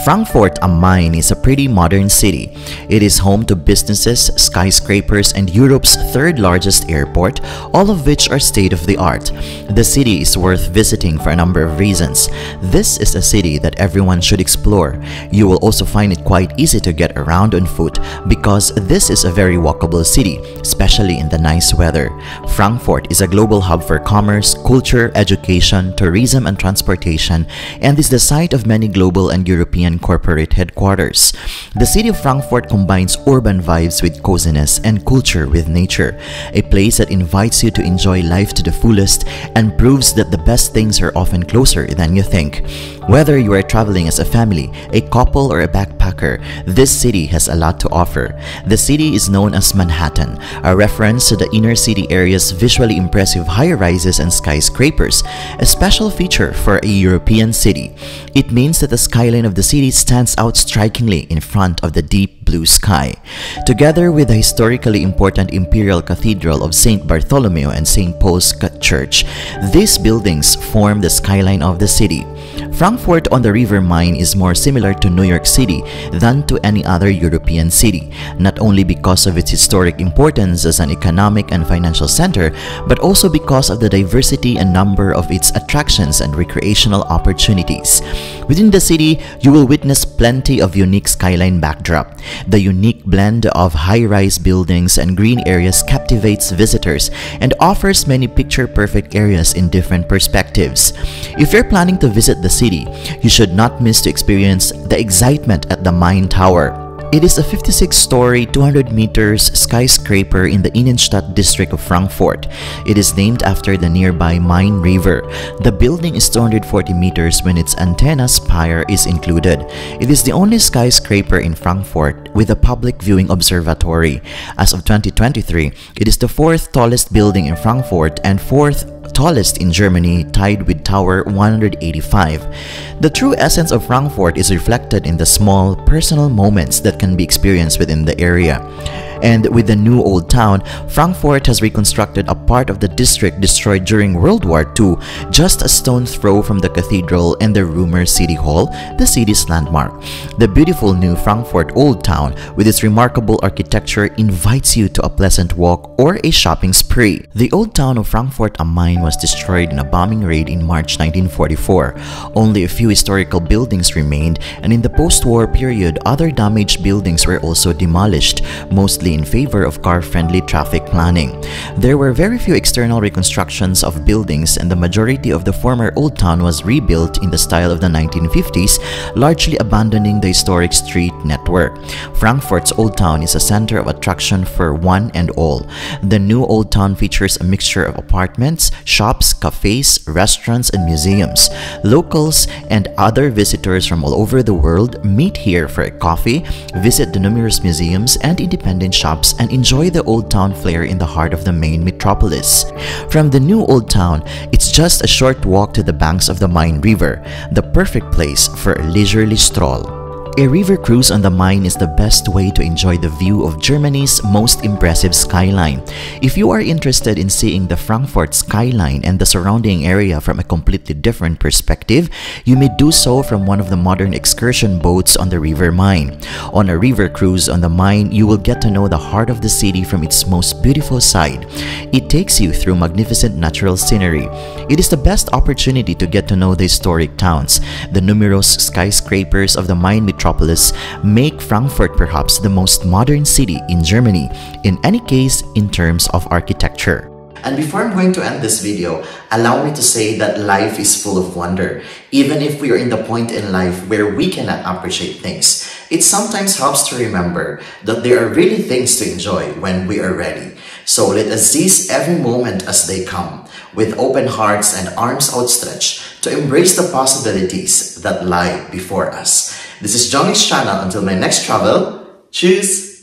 Frankfurt am Main is a pretty modern city. It is home to businesses, skyscrapers, and Europe's third largest airport, all of which are state-of-the-art. The city is worth visiting for a number of reasons. This is a city that everyone should explore. You will also find it quite easy to get around on foot because this is a very walkable city, especially in the nice weather. Frankfurt is a global hub for commerce, culture, education, tourism, and transportation, and is the site of many global and European corporate headquarters. The city of Frankfurt combines urban vibes with coziness and culture with nature, a place that invites you to enjoy life to the fullest and proves that the best things are often closer than you think. Whether you are traveling as a family, a couple, or a backpacker, this city has a lot to offer. The city is known as Manhattan, a reference to the inner city area's visually impressive high-rises and skyscrapers, a special feature for a European city. It means that the skyline of the city stands out strikingly in front of the deep blue sky. Together with the historically important Imperial Cathedral of St. Bartholomew and St. Paul's Church, these buildings form the skyline of the city. Frankfurt on the River Main is more similar to New York City than to any other European city, not only because of its historic importance as an economic and financial center, but also because of the diversity and number of its attractions and recreational opportunities. Within the city, you will witness plenty of unique skyline backdrop. The unique blend of high-rise buildings and green areas captivates visitors and offers many picture-perfect areas in different perspectives. If you're planning to visit the city, you should not miss to experience the excitement at the Main Tower. It is a 56-story, 200 meters skyscraper in the Innenstadt district of Frankfurt. It is named after the nearby Main River. The building is 240 meters when its antenna spire is included. It is the only skyscraper in Frankfurt with a public viewing observatory. As of 2023, it is the fourth tallest building in Frankfurt and fourth tallest in Germany, tied with Tower 185. The true essence of Frankfurt is reflected in the small, personal moments that can be experienced within the area. And with the new Old Town, Frankfurt has reconstructed a part of the district destroyed during World War II, just a stone's throw from the cathedral and the Rumer City Hall, the city's landmark. The beautiful new Frankfurt Old Town, with its remarkable architecture, invites you to a pleasant walk or a shopping spree. The Old Town of Frankfurt am Main was destroyed in a bombing raid in March 1944. Only a few historical buildings remained, and in the post-war period, other damaged buildings were also demolished, mostly in favor of car-friendly traffic planning. There were very few external reconstructions of buildings, and the majority of the former Old Town was rebuilt in the style of the 1950s, largely abandoning the historic street network. Frankfurt's Old Town is a center of attraction for one and all. The new Old Town features a mixture of apartments, shops, cafes, restaurants, and museums. Locals and other visitors from all over the world meet here for a coffee, visit the numerous museums and independent shops, and enjoy the Old Town flair in the heart of the main metropolis. From the new Old Town, it's just a short walk to the banks of the Main River, the perfect place for a leisurely stroll. A river cruise on the Main is the best way to enjoy the view of Germany's most impressive skyline. If you are interested in seeing the Frankfurt skyline and the surrounding area from a completely different perspective, you may do so from one of the modern excursion boats on the River Main. On a river cruise on the Main, you will get to know the heart of the city from its most beautiful side. It takes you through magnificent natural scenery. It is the best opportunity to get to know the historic towns. The numerous skyscrapers of the Main metropolis make Frankfurt perhaps the most modern city in Germany, in any case in terms of architecture. And before I'm going to end this video, allow me to say that life is full of wonder. Even if we are in the point in life where we cannot appreciate things, it sometimes helps to remember that there are really things to enjoy when we are ready. So let us seize every moment as they come, with open hearts and arms outstretched to embrace the possibilities that lie before us. This is Johnny's channel. Until my next travel, tschüss!